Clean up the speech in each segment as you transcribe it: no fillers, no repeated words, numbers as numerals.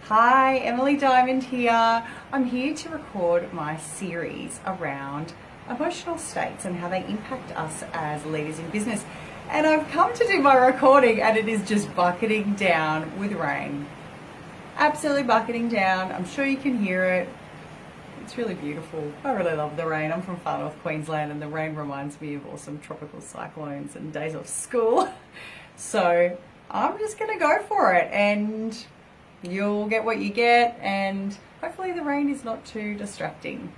Hi, Emily Diamond here. I'm here to record my series around emotional states and how they impact us as leaders in business. And I've come to do my recording and it is just bucketing down with rain. Absolutely bucketing down. I'm sure you can hear it. It's really beautiful. I really love the rain. I'm from far north Queensland and the rain reminds me of awesome tropical cyclones and days off school. So I'm just going to go for it and you'll get what you get, and hopefully the rain is not too distracting.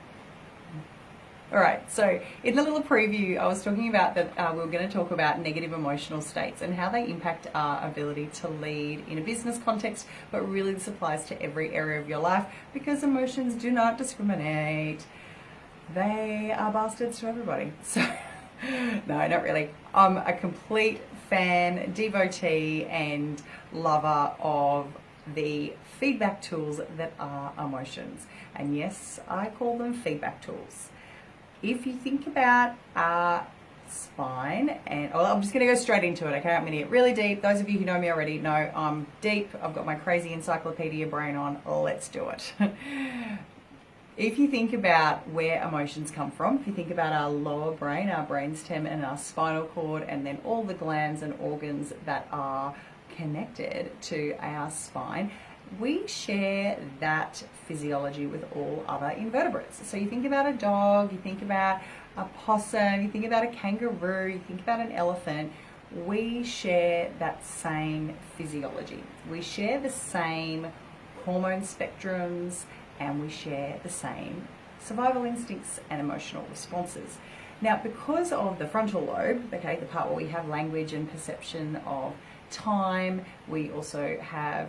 All right, so in the little preview, I was talking about that we were going to talk about negative emotional states and how they impact our ability to lead in a business context, but really this applies to every area of your life because emotions do not discriminate. They are bastards to everybody. So, no, not really. I'm a complete fan, devotee, and lover of the feedback tools that are emotions. And yes, I call them feedback tools. If you think about our spine, and I'm just going to go straight into it, okay? I'm going to get really deep. Those of you who know me already know I'm deep. I've got my crazy encyclopedia brain on. Let's do it. If you think about where emotions come from, if you think about our lower brain, our brainstem and our spinal cord, and then all the glands and organs that are connected to our spine, we share that physiology with all other invertebrates. So you think about a dog, you think about a possum, you think about a kangaroo, you think about an elephant, we share that same physiology. We share the same hormone spectrums and we share the same survival instincts and emotional responses. Now, because of the frontal lobe, okay, the part where we have language and perception of time, we also have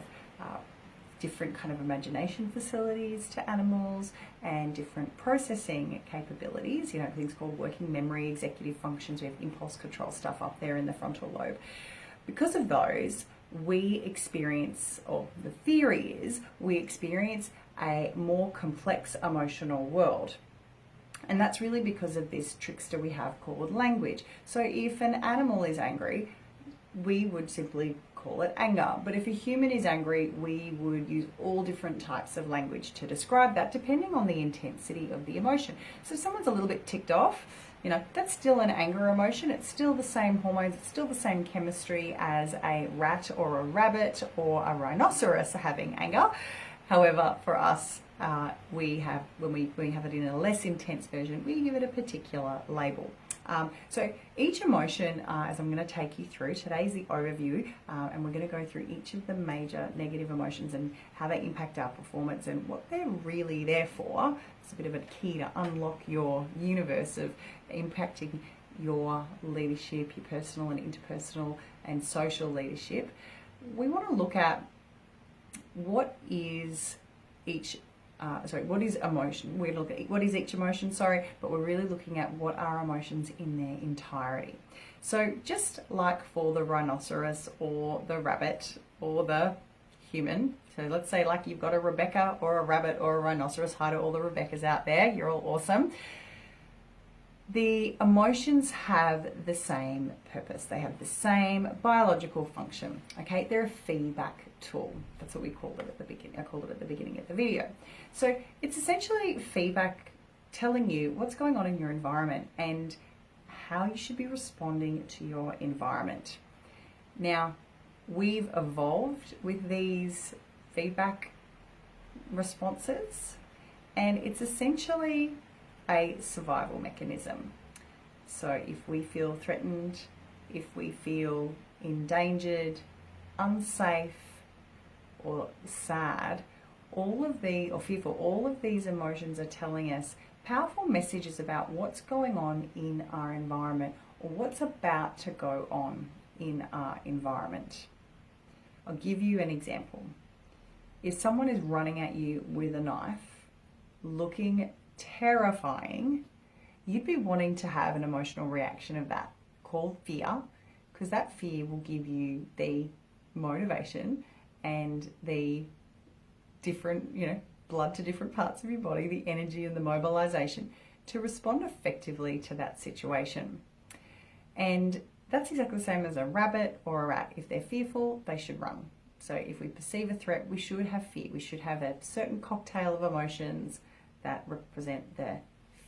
different kind of imagination facilities to animals and different processing capabilities, you know, things called working memory, executive functions, we have impulse control stuff up there in the frontal lobe. Because of those, we experience, or the theory is, we experience a more complex emotional world. And that's really because of this trickster we have called language. So if an animal is angry, we would simply call it anger. But if a human is angry, we would use all different types of language to describe that, depending on the intensity of the emotion. So if someone's a little bit ticked off, you know, that's still an anger emotion. It's still the same hormones, it's still the same chemistry as a rat or a rabbit or a rhinoceros having anger. However, for us, we have, when we have it in a less intense version, we give it a particular label. So each emotion, as I'm going to take you through, today's the overview, and we're going to go through each of the major negative emotions and how they impact our performance and what they're really there for. It's a bit of a key to unlock your universe of impacting your leadership, your personal and interpersonal and social leadership. We want to look at what is each what is emotion? We're looking at what is each emotion, but we're really looking at what are emotions in their entirety. So just like for the rhinoceros or the rabbit or the human, so let's say like you've got a Rebecca or a rabbit or a rhinoceros. Hi to all the Rebeccas out there, you're all awesome. The emotions have the same purpose. They have the same biological function. Okay, they're a feedback tool. That's what we called it at the beginning. I called it at the beginning of the video. So it's essentially feedback telling you what's going on in your environment and how you should be responding to your environment. Now, we've evolved with these feedback responses, and it's essentially a survival mechanism. So if we feel threatened, if we feel endangered, unsafe, or sad, or fearful, all of these emotions are telling us powerful messages about what's going on in our environment or what's about to go on in our environment. I'll give you an example. If someone is running at you with a knife, looking terrifying, you'd be wanting to have an emotional reaction of that called fear, because that fear will give you the motivation and the different, blood to different parts of your body, the energy and the mobilization to respond effectively to that situation. And that's exactly the same as a rabbit or a rat. If they're fearful, they should run. So if we perceive a threat, we should have fear. We should have a certain cocktail of emotions that represent the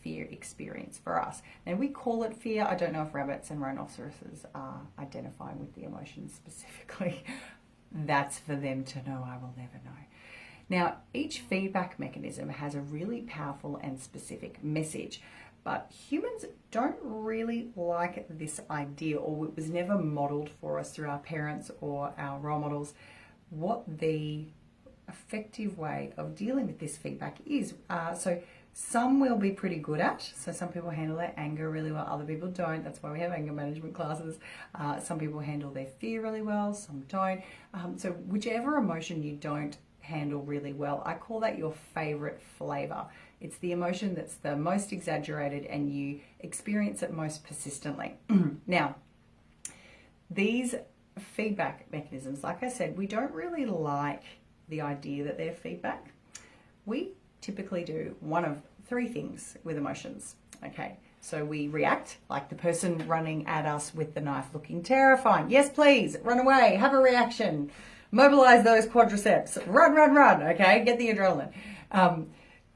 fear experience for us. And we call it fear. I don't know if rabbits and rhinoceroses are identifying with the emotions specifically. That's for them to know. I will never know. Now, each feedback mechanism has a really powerful and specific message, but humans don't really like this idea, or it was never modeled for us through our parents or our role models, what the effective way of dealing with this feedback is. So some will be pretty good at. So some people handle their anger really well, other people don't. That's why we have anger management classes. Some people handle their fear really well, some don't. So whichever emotion you don't handle really well, I call that your favorite flavor. It's the emotion that's the most exaggerated and you experience it most persistently. Now, these feedback mechanisms, like I said, we don't really like the idea that they're feedback. We typically do one of three things with emotions. Okay, so we react, like the person running at us with the knife looking terrifying. Yes, please, run away, have a reaction, mobilize those quadriceps, run, run, run, okay, get the adrenaline.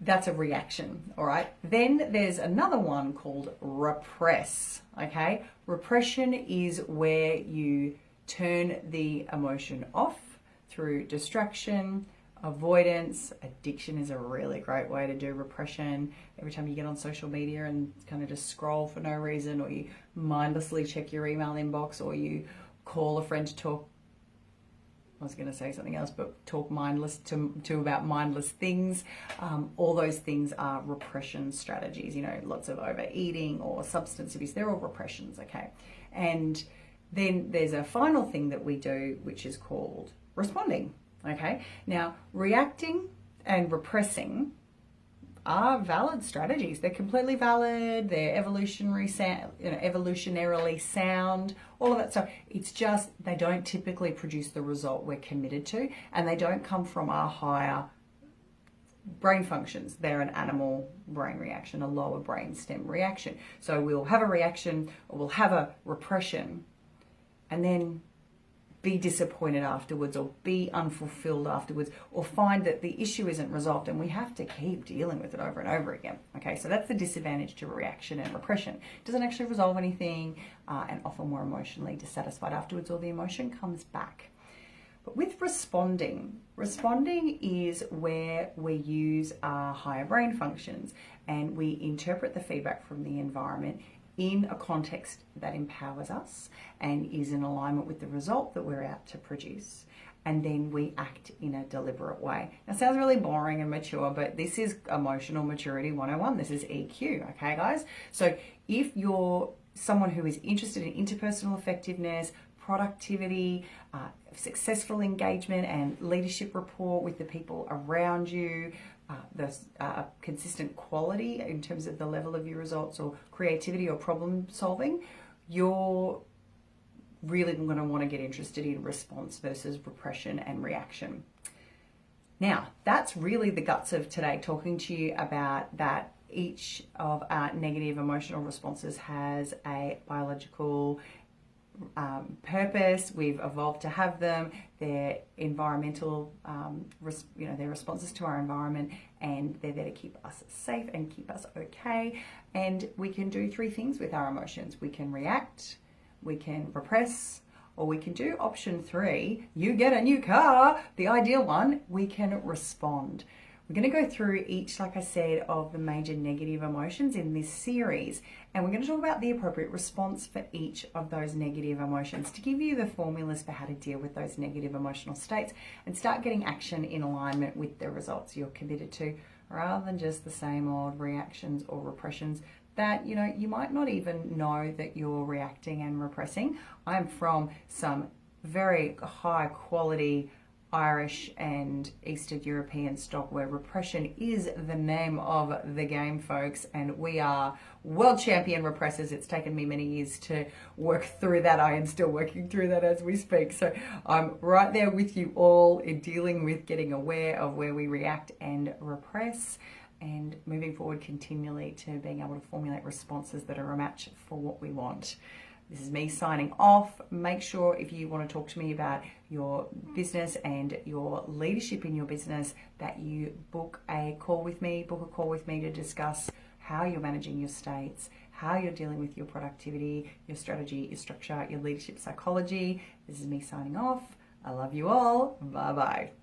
That's a reaction, all right? Then there's another one called repress, okay? Repression is where you turn the emotion off through distraction, avoidance. Addiction is a really great way to do repression. Every time you get on social media and kind of just scroll for no reason, or you mindlessly check your email inbox, or you call a friend to talk, I was going to say something else, but talk mindless to about mindless things. All those things are repression strategies, you know, lots of overeating or substance abuse. They're all repressions, okay? And then there's a final thing that we do, which is called responding, okay? Now, reacting and repressing are valid strategies. They're completely valid. They're evolutionarily sound, all of that stuff. It's just they don't typically produce the result we're committed to, and they don't come from our higher brain functions. They're an animal brain reaction, a lower brain stem reaction. So we'll have a reaction, or we'll have a repression, and then be disappointed afterwards, or be unfulfilled afterwards, or find that the issue isn't resolved and we have to keep dealing with it over and over again. Okay, so that's the disadvantage to reaction and repression. It doesn't actually resolve anything, and often we're emotionally dissatisfied afterwards, or the emotion comes back. But with responding is where we use our higher brain functions and we interpret the feedback from the environment in a context that empowers us and is in alignment with the result that we're out to produce. And then we act in a deliberate way. Now, it sounds really boring and mature, but this is emotional maturity 101. This is EQ, okay, guys? So if you're someone who is interested in interpersonal effectiveness, productivity, successful engagement and leadership rapport with the people around you, the consistent quality in terms of the level of your results, or creativity or problem solving, you're really going to want to get interested in response versus repression and reaction. Now, that's really the guts of today, talking to you about that each of our negative emotional responses has a biological purpose. We've evolved to have them. They're environmental, they're responses to our environment, and they're there to keep us safe and keep us okay. And we can do three things with our emotions. We can react, we can repress, or we can do option 3. You get a new car, the ideal one. We can respond. We're going to go through each, like I said, of the major negative emotions in this series, and we're going to talk about the appropriate response for each of those negative emotions to give you the formulas for how to deal with those negative emotional states and start getting action in alignment with the results you're committed to, rather than just the same old reactions or repressions that, you know, you might not even know that you're reacting and repressing. I'm from some very high quality Irish and Eastern European stock where repression is the name of the game, folks, and we are world champion repressors. It's taken me many years to work through that. I am still working through that as we speak. So I'm right there with you all in dealing with getting aware of where we react and repress, and moving forward continually to being able to formulate responses that are a match for what we want. This is me signing off. Make sure if you want to talk to me about your business and your leadership in your business that you book a call with me to discuss how you're managing your states, how you're dealing with your productivity, your strategy, your structure, your leadership psychology. This is me signing off. I love you all. Bye-bye.